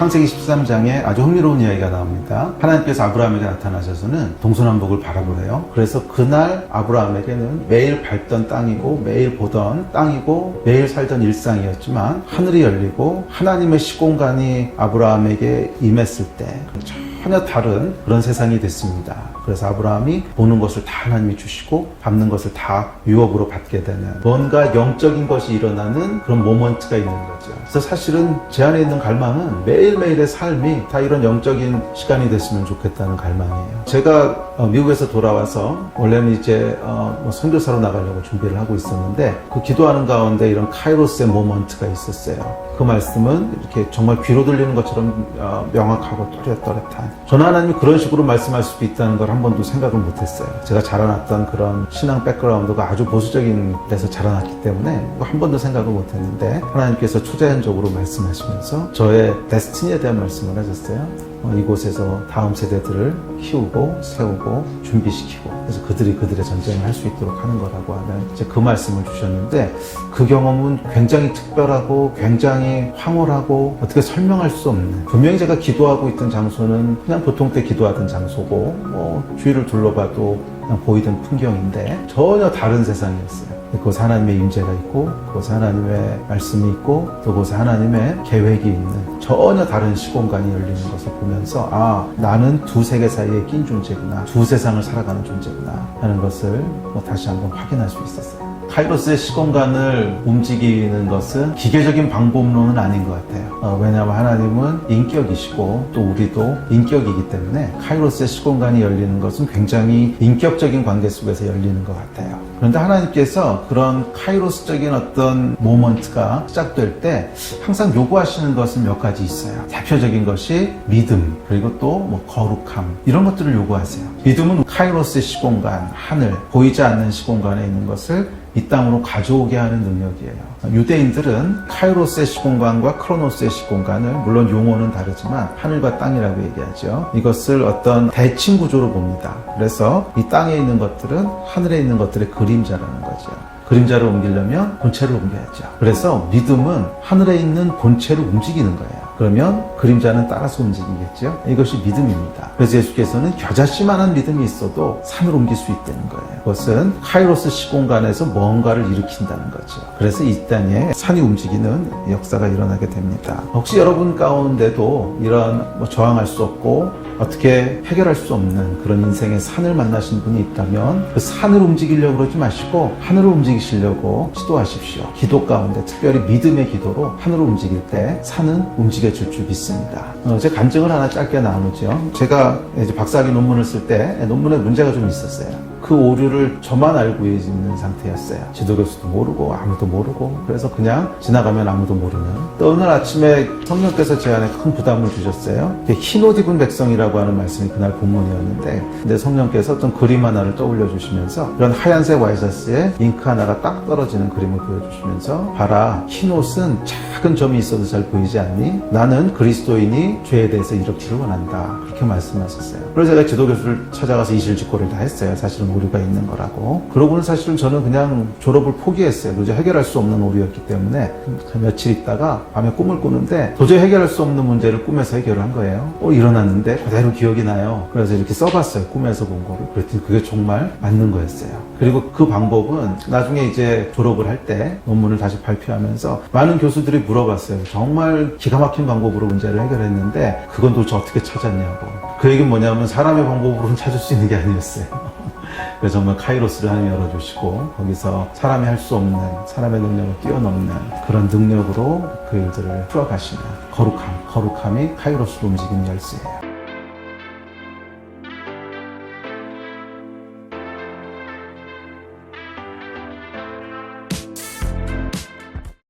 창세기 13장에 아주 흥미로운 이야기가 나옵니다. 하나님께서 아브라함에게 나타나셔서는 동서남북을 바라보래요. 그래서 그날 아브라함에게는 매일 밟던 땅이고 매일 보던 땅이고 매일 살던 일상이었지만 하늘이 열리고 하나님의 시공간이 아브라함에게 임했을 때 전혀 다른 그런 세상이 됐습니다. 그래서 아브라함이 보는 것을 다 하나님이 주시고 밟는 것을 다 유업으로 받게 되는 뭔가 영적인 것이 일어나는 그런 모먼트가 있는 거죠. 그래서 사실은 제 안에 있는 갈망은 매일매일의 삶이 다 이런 영적인 시간이 됐으면 좋겠다는 갈망이에요. 제가 미국에서 돌아와서 원래는 이제 선교사로 나가려고 준비를 하고 있었는데 그 기도하는 가운데 이런 카이로스의 모먼트가 있었어요. 그 말씀은 이렇게 정말 귀로 들리는 것처럼 명확하고 또렷또렷한, 저는 하나님이 그런 식으로 말씀할 수도 있다는 걸 한 번도 생각을 못했어요. 제가 자라났던 그런 신앙 백그라운드가 아주 보수적인 데서 자라났기 때문에 한 번도 생각을 못했는데 하나님께서 초자연적으로 말씀하시면서 저의 데스티니에 대한 말씀을 하셨어요. 이곳에서 다음 세대들을 키우고 세우고 준비시키고, 그래서 그들이 그들의 전쟁을 할 수 있도록 하는 거라고 하는 이제 그 말씀을 주셨는데, 그 경험은 굉장히 특별하고 굉장히 황홀하고 어떻게 설명할 수 없는, 분명히 제가 기도하고 있던 장소는 그냥 보통 때 기도하던 장소고 주위를 둘러봐도 그냥 보이던 풍경인데 전혀 다른 세상이었어요. 그곳에 하나님의 임재가 있고 그곳에 하나님의 말씀이 있고 또 그곳에 하나님의 계획이 있는 전혀 다른 시공간이 열리는 것을 보면서 나는 두 세계 사이에 낀 존재구나, 두 세상을 살아가는 존재구나 하는 것을 다시 한번 확인할 수 있었어요. 카이로스의 시공간을 움직이는 것은 기계적인 방법론은 아닌 것 같아요. 왜냐하면 하나님은 인격이시고 또 우리도 인격이기 때문에 카이로스의 시공간이 열리는 것은 굉장히 인격적인 관계 속에서 열리는 것 같아요. 그런데 하나님께서 그런 카이로스적인 어떤 모먼트가 시작될 때 항상 요구하시는 것은 몇 가지 있어요. 대표적인 것이 믿음, 그리고 또 거룩함, 이런 것들을 요구하세요. 믿음은 카이로스의 시공간, 하늘, 보이지 않는 시공간에 있는 것을 이 땅으로 가져오게 하는 능력이에요. 유대인들은 카이로스의 시공간과 크로노스의 시공간을, 물론 용어는 다르지만 하늘과 땅이라고 얘기하죠. 이것을 어떤 대칭 구조로 봅니다. 그래서 이 땅에 있는 것들은 하늘에 있는 것들의 그림자라는 거죠. 그림자를 옮기려면 본체를 옮겨야죠. 그래서 믿음은 하늘에 있는 본체를 움직이는 거예요. 그러면 그림자는 따라서 움직이겠죠. 이것이 믿음입니다. 그래서 예수께서는 겨자씨만한 믿음이 있어도 산을 옮길 수 있다는 거예요. 그것은 카이로스 시공간에서 뭔가를 일으킨다는 거죠. 그래서 이 땅에 산이 움직이는 역사가 일어나게 됩니다. 혹시 여러분 가운데도 이런 저항할 수 없고 어떻게 해결할 수 없는 그런 인생의 산을 만나신 분이 있다면 그 산을 움직이려고 그러지 마시고 하늘을 움직이시려고 시도하십시오. 기도 가운데 특별히 믿음의 기도로 하늘을 움직일 때 산은 움직여질 줄 믿습니다. 제 간증을 하나 짧게 나누죠. 제가 이제 박사학위 논문을 쓸 때 논문에 문제가 좀 있었어요. 그 오류를 저만 알고 있는 상태였어요. 지도교수도 모르고 아무도 모르고, 그래서 그냥 지나가면 아무도 모르는. 또 어느 아침에 성령께서 제 안에 큰 부담을 주셨어요. 흰옷 입은 백성이라고 하는 말씀이 그날 본문이었는데, 근데 성령께서 어떤 그림 하나를 떠올려 주시면서 이런 하얀색 와이셔츠에 잉크 하나가 딱 떨어지는 그림을 보여주시면서, 봐라, 흰옷은 작은 점이 있어도 잘 보이지 않니? 나는 그리스도인이 죄에 대해서 이렇기를 원한다, 그렇게 말씀하셨어요. 그래서 제가 지도교수를 찾아가서 이실직고를 다 했어요. 사실은 오류가 있는 거라고. 그러고는 사실은 저는 그냥 졸업을 포기했어요. 도저히 해결할 수 없는 오류였기 때문에. 며칠 있다가 밤에 꿈을 꾸는데 도저히 해결할 수 없는 문제를 꿈에서 해결을 한 거예요. 일어났는데 그대로 기억이 나요. 그래서 이렇게 써봤어요. 꿈에서 본 거를. 그랬더니 그게 정말 맞는 거였어요. 그리고 그 방법은 나중에 이제 졸업을 할 때 논문을 다시 발표하면서 많은 교수들이 물어봤어요. 정말 기가 막힌 방법으로 문제를 해결했는데 그건 도대체 어떻게 찾았냐고. 그 얘기는 뭐냐면 사람의 방법으로는 찾을 수 있는 게 아니었어요. 그래서 정말 카이로스를 하나님이 열어주시고 거기서 사람이 할 수 없는, 사람의 능력을 뛰어넘는 그런 능력으로 그 일들을 풀어가시는 거룩함이 카이로스로 움직이는 열쇠예요.